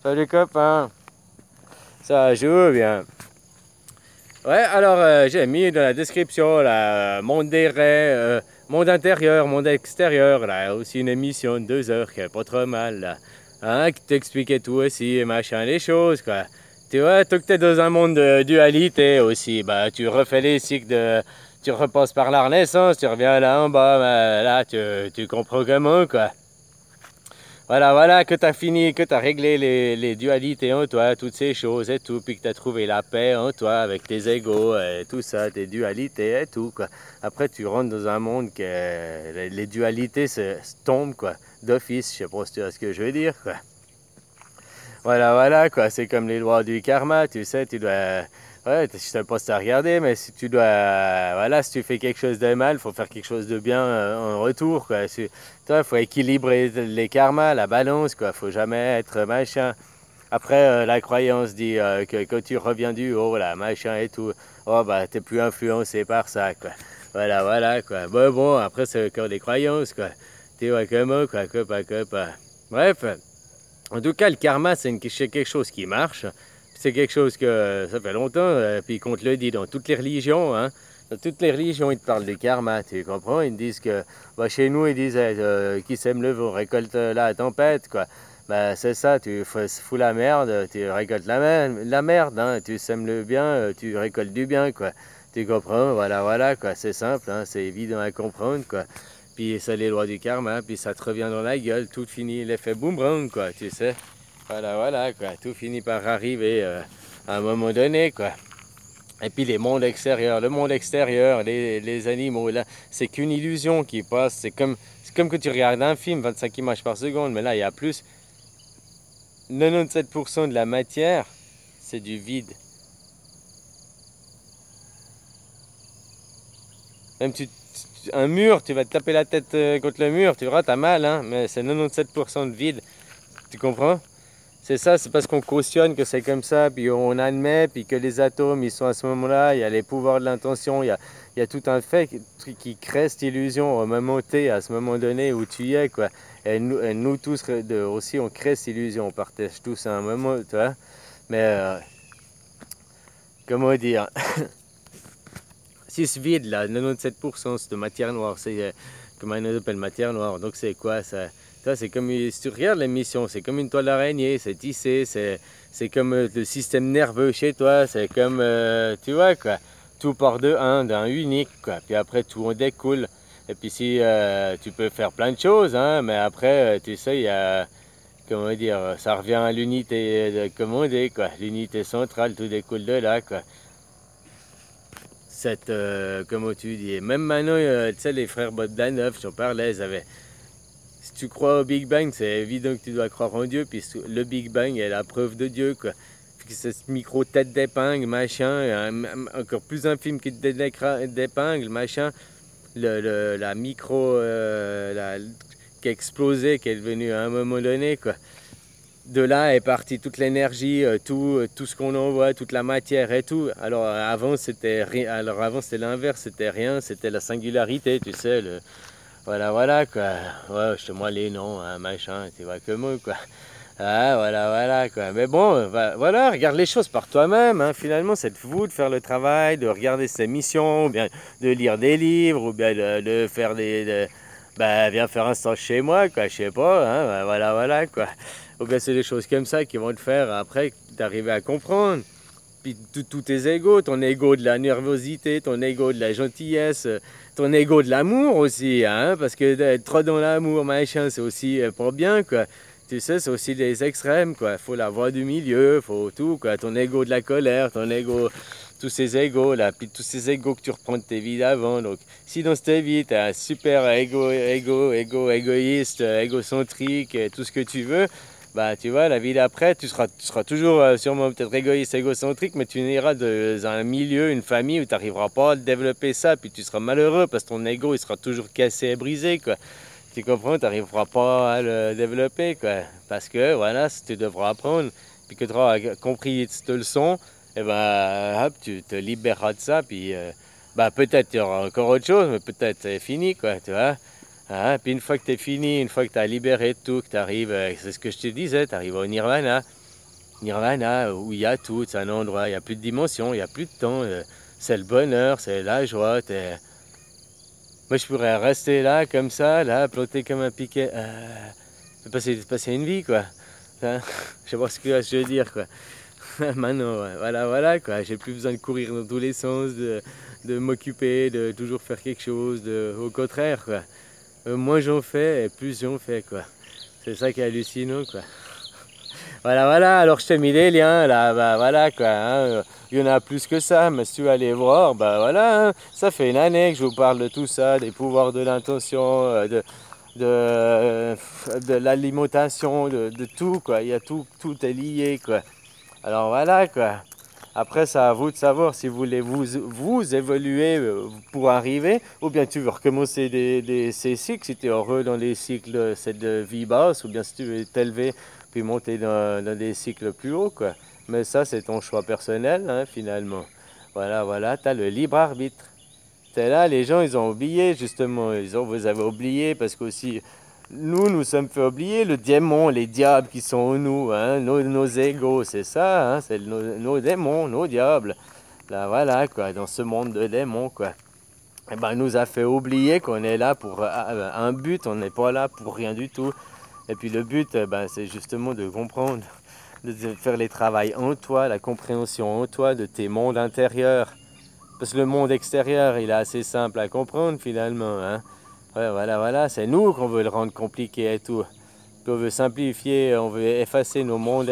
Salut copain, ça joue bien. Ouais, alors j'ai mis dans la description là, monde des raies, monde intérieur, monde extérieur, là, aussi une émission de 2 heures qui est pas trop mal là. Hein, qui t'expliquait tout aussi, et machin, les choses quoi. Tu vois, toi que t'es dans un monde de dualité aussi, bah tu refais les cycles de. Tu repasses par la renaissance, tu reviens là en bas, bah, là tu comprends comment quoi. Voilà, voilà, que tu as fini, que tu as réglé les dualités en toi, toutes ces choses et tout, puis que tu as trouvé la paix en toi avec tes égos et tout ça, tes dualités et tout, quoi. Après, tu rentres dans un monde que les dualités se tombent, quoi, d'office, je sais pas si tu vois ce que je veux dire, quoi. Voilà, voilà, quoi, c'est comme les lois du karma, tu sais, tu dois. Ouais, je sais pas si t'as regardé, mais si tu dois. Voilà, si tu fais quelque chose de mal, faut faire quelque chose de bien en retour, quoi. Toi, faut équilibrer les karmas, la balance, quoi. Faut jamais être machin. Après, la croyance dit que quand tu reviens du haut, là, machin et tout, oh, bah, t'es plus influencé par ça, quoi. Voilà, voilà, quoi. Bon, après, c'est encore des croyances, quoi. Tu vois comment, quoi, copa. Bref. En tout cas, le karma, c'est quelque chose qui marche. C'est quelque chose que ça fait longtemps, puis qu'on te le dit dans toutes les religions. Hein. Dans toutes les religions, ils te parlent du karma, tu comprends? Ils te disent que, bah, chez nous, ils disent qui sème le vent récolte la tempête, quoi. Bah, c'est ça, tu fous la merde, tu récoltes la merde, hein. Tu sèmes le bien, tu récoltes du bien, quoi. Tu comprends? Voilà, voilà, quoi. C'est simple, hein. C'est évident à comprendre, quoi. Puis c'est les lois du karma, puis ça te revient dans la gueule, tout finit, l'effet boomerang, quoi, tu sais. Voilà, voilà, quoi, tout finit par arriver à un moment donné, quoi. Et puis les mondes extérieurs, le monde extérieur, les animaux, là, c'est qu'une illusion qui passe, c'est comme que tu regardes un film, 25 images par seconde, mais là, il y a plus. 97% de la matière, c'est du vide. Même un mur, tu vas te taper la tête contre le mur, tu verras, t'as mal, hein, mais c'est 97% de vide. Tu comprends? C'est ça, c'est parce qu'on cautionne que c'est comme ça, puis on admet, puis que les atomes, ils sont à ce moment-là, il y a les pouvoirs de l'intention, il y a tout un fait qui crée cette illusion au moment T, à ce moment donné où tu y es, quoi. Et nous tous aussi, on crée cette illusion, on partage tous à un moment, tu vois. Mais, comment dire, si ce vide-là, 97%, c'est de matière noire, c'est, comment on appelle matière noire, donc c'est quoi ça? C'est comme, si tu regardes l'émission, c'est comme une toile d'araignée, c'est tissé, c'est comme le système nerveux chez toi, c'est comme, tu vois, quoi, tout part d'un unique, quoi, puis après tout en découle. Et puis si tu peux faire plein de choses, hein, mais après, tu sais, il y a, comment dire, ça revient à l'unité commandée, quoi, l'unité centrale, tout découle de là, quoi. Comment tu dis, même maintenant, tu sais, les frères Bogdanov, j'en parlais, ils avaient. Si tu crois au Big Bang, c'est évident que tu dois croire en Dieu, puis le Big Bang est la preuve de Dieu, quoi. C'est ce micro tête d'épingle, machin, encore plus infime qu'une tête d'épingle, machin, la micro qui a explosé, qui est devenue à un moment donné, quoi. De là est partie toute l'énergie, tout ce qu'on envoie, toute la matière et tout. Alors avant c'était c'était l'inverse, c'était rien, c'était la singularité, tu sais, voilà, voilà, quoi. Ouais, je te moi les noms, hein, machin, tu vois que moi, quoi. Ah, voilà, voilà, quoi. Mais bon, voilà, regarde les choses par toi-même, hein. Finalement, c'est vous de faire le travail, de regarder ces missions, ou bien de lire des livres, ou bien de faire bah, viens faire un stage chez moi, quoi, je sais pas, hein, bah, voilà, voilà, quoi. Ou bien c'est des choses comme ça qui vont te faire, après, d'arriver à comprendre. Puis tous tes égos, ton ego de la nervosité, ton ego de la gentillesse, ton ego de l'amour aussi, hein, parce que d'être trop dans l'amour, machin, c'est aussi pas bien, quoi. Tu sais, c'est aussi des extrêmes, quoi. Faut la voie du milieu, faut tout, quoi. Ton ego de la colère, ton ego, tous ces égos, là, puis tous ces égos que tu reprends de tes vies d'avant. Donc, si dans cette vie, t'es un super égoïste, égocentrique, tout ce que tu veux, bah, tu vois, la vie d'après, tu seras toujours sûrement peut-être égoïste, égocentrique, mais tu iras dans un milieu, une famille où tu n'arriveras pas à développer ça, puis tu seras malheureux parce que ton ego, il sera toujours cassé et brisé, quoi. Tu comprends, tu n'arriveras pas à le développer, quoi. Parce que, voilà, si tu devras apprendre, puis que tu auras compris cette leçon, et ben, hop, tu te libéreras de ça, puis, bah, peut-être il y aura encore autre chose, mais peut-être c'est fini, quoi, tu vois. Ah, puis une fois que tu es fini, une fois que tu as libéré tout, que tu arrives, c'est ce que je te disais, tu arrives au nirvana. Nirvana, où il y a tout, c'est un endroit, il n'y a plus de dimension, il n'y a plus de temps, c'est le bonheur, c'est la joie. Moi je pourrais rester là, comme ça, là, planté comme un piquet, passer une vie, quoi. Hein. Je sais pas ce que je veux dire, quoi. Maintenant, voilà, quoi. J'ai plus besoin de courir dans tous les sens, de m'occuper, de toujours faire quelque chose, au contraire, quoi. Moins j'en fais, et plus j'en fais, quoi. C'est ça qui est hallucinant, quoi. Voilà, alors je t'ai mis les liens, là, bah voilà, quoi. Hein. Il y en a plus que ça, mais si tu veux aller voir, bah voilà, hein. Ça fait une année que je vous parle de tout ça, des pouvoirs de l'intention, de l'alimentation, de tout, quoi. Il y a tout est lié, quoi. Alors voilà, quoi. Après, c'est à vous de savoir si vous voulez vous évoluer pour arriver, ou bien tu veux recommencer ces cycles, si tu es heureux dans les cycles de cette vie basse, ou bien si tu veux t'élever puis monter dans des cycles plus hauts, quoi. Mais ça, c'est ton choix personnel, hein, finalement. Voilà, tu as le libre arbitre. C'est là, les gens, ils ont oublié, justement. Vous avez oublié, parce qu'aussi, nous sommes fait oublier le démon, les diables qui sont en nous, hein, nos égos, c'est ça, hein, c'est nos démons, nos diables. Là, voilà, quoi, dans ce monde de démons, quoi. Eh ben, nous a fait oublier qu'on est là pour un but, on n'est pas là pour rien du tout. Et puis le but, ben, c'est justement de comprendre, de faire les travaux en toi, la compréhension en toi de tes mondes intérieurs. Parce que le monde extérieur, il est assez simple à comprendre finalement. Hein. Ouais, voilà, c'est nous qu'on veut le rendre compliqué et tout. Puis on veut simplifier, on veut effacer nos mondes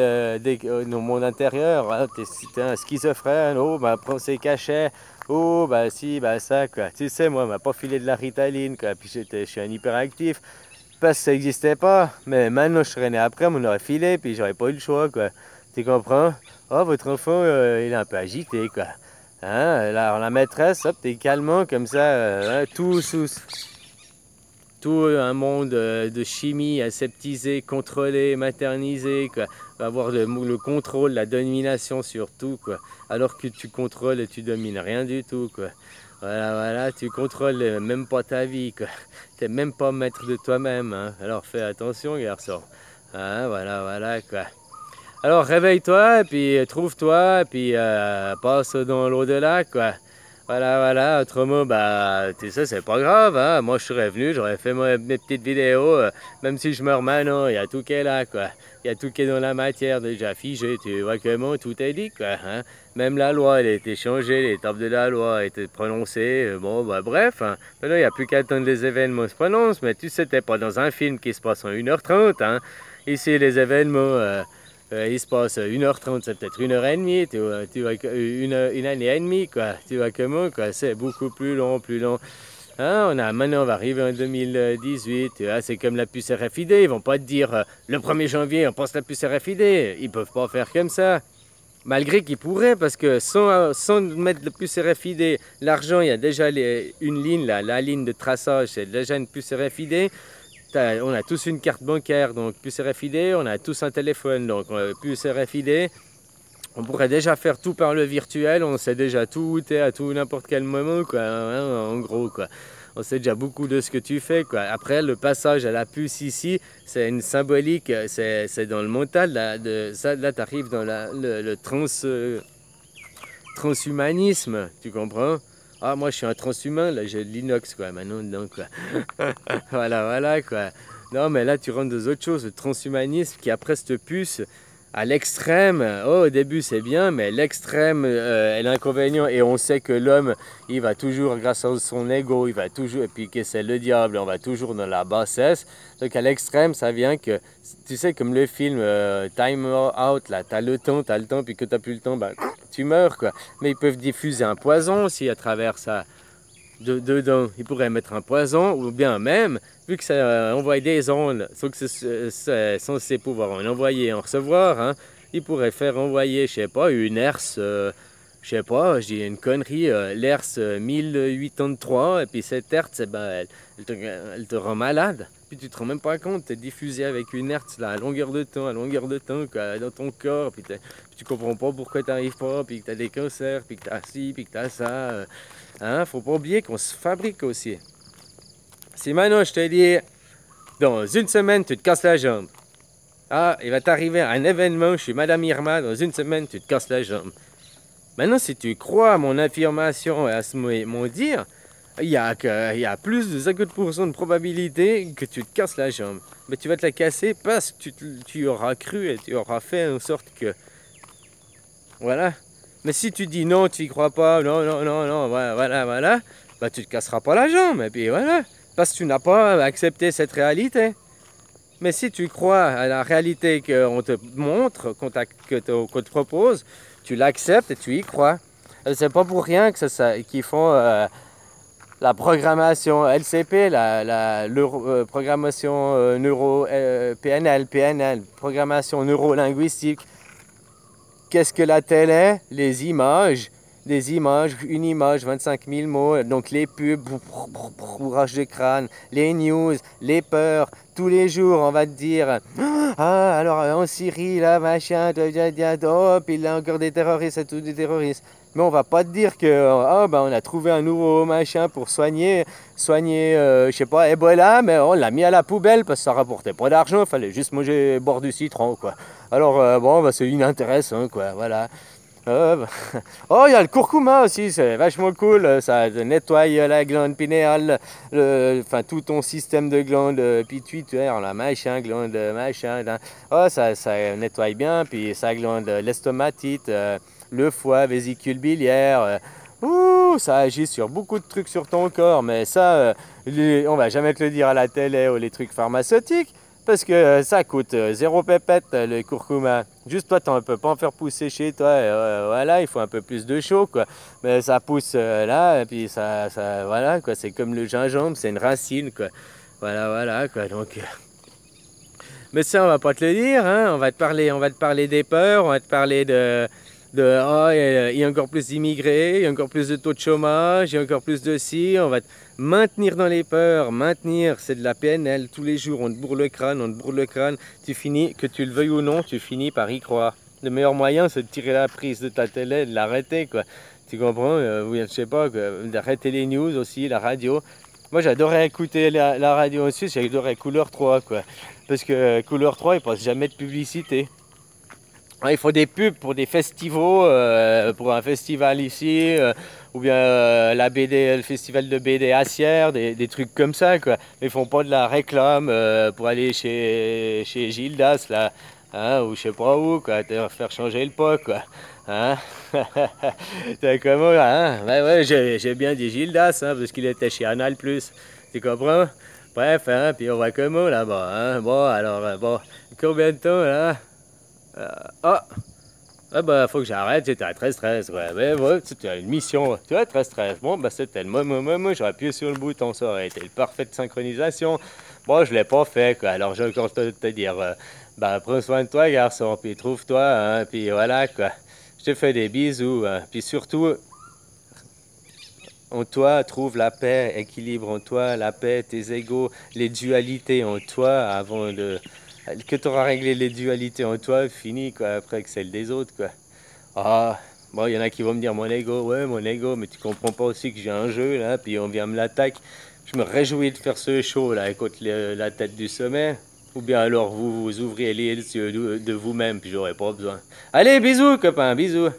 intérieurs. Hein. Si t'es un schizophrène, oh, bah, prends ses cachets. Oh, bah si, bah ça, quoi. Tu sais, moi, on m'a pas filé de la Ritaline, quoi. Puis je suis un hyperactif. Parce que ça n'existait pas. Mais maintenant, je serais né après, on m'aurait filé, puis j'aurais pas eu le choix, quoi. Tu comprends? Oh, votre enfant, il est un peu agité, quoi. Hein? La maîtresse, hop, t'es calmant, comme ça, hein, tout un monde de chimie aseptisé, contrôlé, maternisé, quoi. Va avoir le contrôle, la domination sur tout, quoi. Alors que tu contrôles et tu domines rien du tout, quoi. Voilà, tu contrôles même pas ta vie, quoi. T'es même pas maître de toi-même, hein. Alors fais attention, garçon. Hein, voilà, quoi. Alors réveille-toi, et puis trouve-toi, et puis passe dans l'au-delà, quoi. Voilà, autrement, bah, tu sais, c'est pas grave, hein. Moi, je serais venu, j'aurais fait mes petites vidéos, même si je meurs maintenant, il y a tout qui est là, quoi. Il y a tout qui est dans la matière déjà figé, tu vois comment tout est dit, quoi. Hein. Même la loi, elle a été changée, l'étape de la loi a été prononcée, bon, bah, bref, hein. Maintenant, il n'y a plus qu'à attendre les événements se prononcent, mais tu sais, t'es pas dans un film qui se passe en 1h30, hein. Ici, les événements... il se passe 1h30, c'est peut-être 1h30, tu vois, une année et demie, quoi. Tu vois comment, quoi. C'est beaucoup plus long, Hein, maintenant, on va arriver en 2018, tu vois, c'est comme la puce RFID. Ils vont pas te dire le 1er janvier, on passe la puce RFID. Ils peuvent pas faire comme ça. Malgré qu'ils pourraient, parce que sans mettre la puce RFID, l'argent, il y a déjà une ligne, là, la ligne de traçage, c'est déjà une puce RFID. On a tous une carte bancaire, donc puce RFID, on a tous un téléphone, donc puce RFID. On pourrait déjà faire tout par le virtuel, on sait déjà tout et à tout n'importe quel moment, quoi, hein, en gros, quoi. On sait déjà beaucoup de ce que tu fais, quoi. Après, le passage à la puce ici, c'est une symbolique, c'est dans le mental, là, tu arrives dans le transhumanisme, tu comprends? Ah, moi, je suis un transhumain, là, j'ai de l'inox, quoi, maintenant, dedans, quoi. Voilà, quoi. Non, mais là, tu rentres dans autre chose, le transhumanisme qui, après cette puce, à l'extrême, oh, au début, c'est bien, mais l'extrême est l'inconvénient, et on sait que l'homme, il va toujours, grâce à son ego, il va toujours, et puis que c'est le diable, on va toujours dans la bassesse. Donc, à l'extrême, ça vient que, tu sais, comme le film Time Out, là, t'as le temps, puis que t'as plus le temps, bah, tu meurs, quoi. Mais ils peuvent diffuser un poison aussi à travers ça. Dedans, ils pourraient mettre un poison, ou bien même, vu que ça envoie des ondes, sauf que c'est censé pouvoir en envoyer et en recevoir, hein, ils pourraient faire envoyer, je sais pas, une herse, je sais pas, je dis une connerie, l'herse 1083, et puis cette herse, ben, elle te rend malade. Puis tu te rends même pas compte, tu es diffusé avec une hertz là, à longueur de temps, quoi, dans ton corps, puis tu comprends pas pourquoi tu n'arrives pas, puis que tu as des cancers, puis que tu as ci, puis que tu as ça. Hein, faut pas oublier qu'on se fabrique aussi. Si maintenant je te dis, dans une semaine, tu te casses la jambe, Ah, il va t'arriver un événement chez Madame Irma, dans une semaine, tu te casses la jambe. Maintenant, si tu crois à mon affirmation et à mon dire, il y a plus de 50% de probabilité que tu te casses la jambe. Mais tu vas te la casser parce que tu auras cru et tu auras fait en sorte que... Voilà. Mais si tu dis non, tu y crois pas, non, non, non, non, voilà, bah tu te casseras pas la jambe, et puis voilà. Parce que tu n'as pas accepté cette réalité. Mais si tu crois à la réalité qu'on te montre, qu'on te propose, tu l'acceptes et tu y crois. C'est pas pour rien que qu'ils font la programmation LCP, la programmation PNL, programmation neuro-linguistique. Qu'est-ce que la télé? Les images. Des images, une image, 25 000 mots, donc les pubs, bourrage de crâne, les news, les peurs, tous les jours on va te dire ah alors en Syrie là machin, oh, puis il y a encore des terroristes et tout des terroristes. Mais on va pas te dire que oh, ben, on a trouvé un nouveau machin pour soigner je sais pas, Ebola, mais on l'a mis à la poubelle parce que ça rapportait pas d'argent, il fallait juste manger, boire du citron quoi. Alors bon, ben, c'est inintéressant quoi, voilà. Oh, il y a le curcuma aussi, c'est vachement cool, ça nettoie la glande pinéale, enfin tout ton système de glandes pituitaires, la machin, glande machin. Oh, ça nettoie bien, puis ça glande l'estomatite, le foie, vésicule biliaire. Ouh, ça agit sur beaucoup de trucs sur ton corps, mais ça, on va jamais te le dire à la télé ou les trucs pharmaceutiques. Parce que ça coûte 0 pépette le curcuma. Juste toi, tu ne peux pas en faire pousser chez toi. Voilà, il faut un peu plus de chaud, quoi. Mais ça pousse là, et puis voilà, quoi. C'est comme le gingembre, c'est une racine, quoi. Voilà, quoi. Donc, mais ça, on va pas te le dire, hein. On va te parler des peurs, on va te parler oh, il y a encore plus d'immigrés, il y a encore plus de taux de chômage, il y a encore plus de ci. On va te maintenir dans les peurs, c'est de la PNL. Tous les jours, on te bourre le crâne, Tu finis, que tu le veuilles ou non, tu finis par y croire. Le meilleur moyen, c'est de tirer la prise de ta télé, de l'arrêter, quoi. Tu comprends? Je sais pas, d'arrêter les news aussi, la radio. Moi, j'adorais écouter la radio aussi, j'adorais Couleur 3, quoi. Parce que Couleur 3, il passe jamais de publicité. Il faut des pubs pour des festivals, pour un festival ici, ou bien la BD, le festival de BD à Sierre, des trucs comme ça, quoi. Mais ils font pas de la réclame pour aller chez Gildas, là, hein, ou je sais pas où, quoi, faire changer le pot, quoi. Hein? T'as comment, hein? Ouais, j'ai bien dit Gildas, hein, parce qu'il était chez Anal+. Tu comprends? Bref, hein, puis on va comment là-bas, hein? Bon, alors, bon, combien de temps, là? Ah, bah, faut que j'arrête, j'étais à 13-13, ouais. Mais ouais, c'était une mission, tu vois, 13-13. Bon, bah, c'était le moi, j'aurais appuyé sur le bouton, ça aurait été le parfaite synchronisation. Bon, je l'ai pas fait, quoi. Alors, j'ai encore te dire, bah, prends soin de toi, garçon, puis trouve-toi, hein, puis voilà, quoi. Je te fais des bisous, hein. Puis surtout, en toi, trouve la paix, équilibre en toi, la paix, tes égos, les dualités en toi avant de... Que tu auras réglé les dualités en toi, fini, quoi, après que celle des autres, quoi. Ah, bon, il y en a qui vont me dire mon ego, ouais, mon ego, mais tu comprends pas aussi que j'ai un jeu, là, puis on vient me l'attaquer. Je me réjouis de faire ce show, là, contre la tête du sommet. Ou bien alors vous ouvrez les yeux de vous-même, puis j'aurai pas besoin. Allez, bisous, copains, bisous.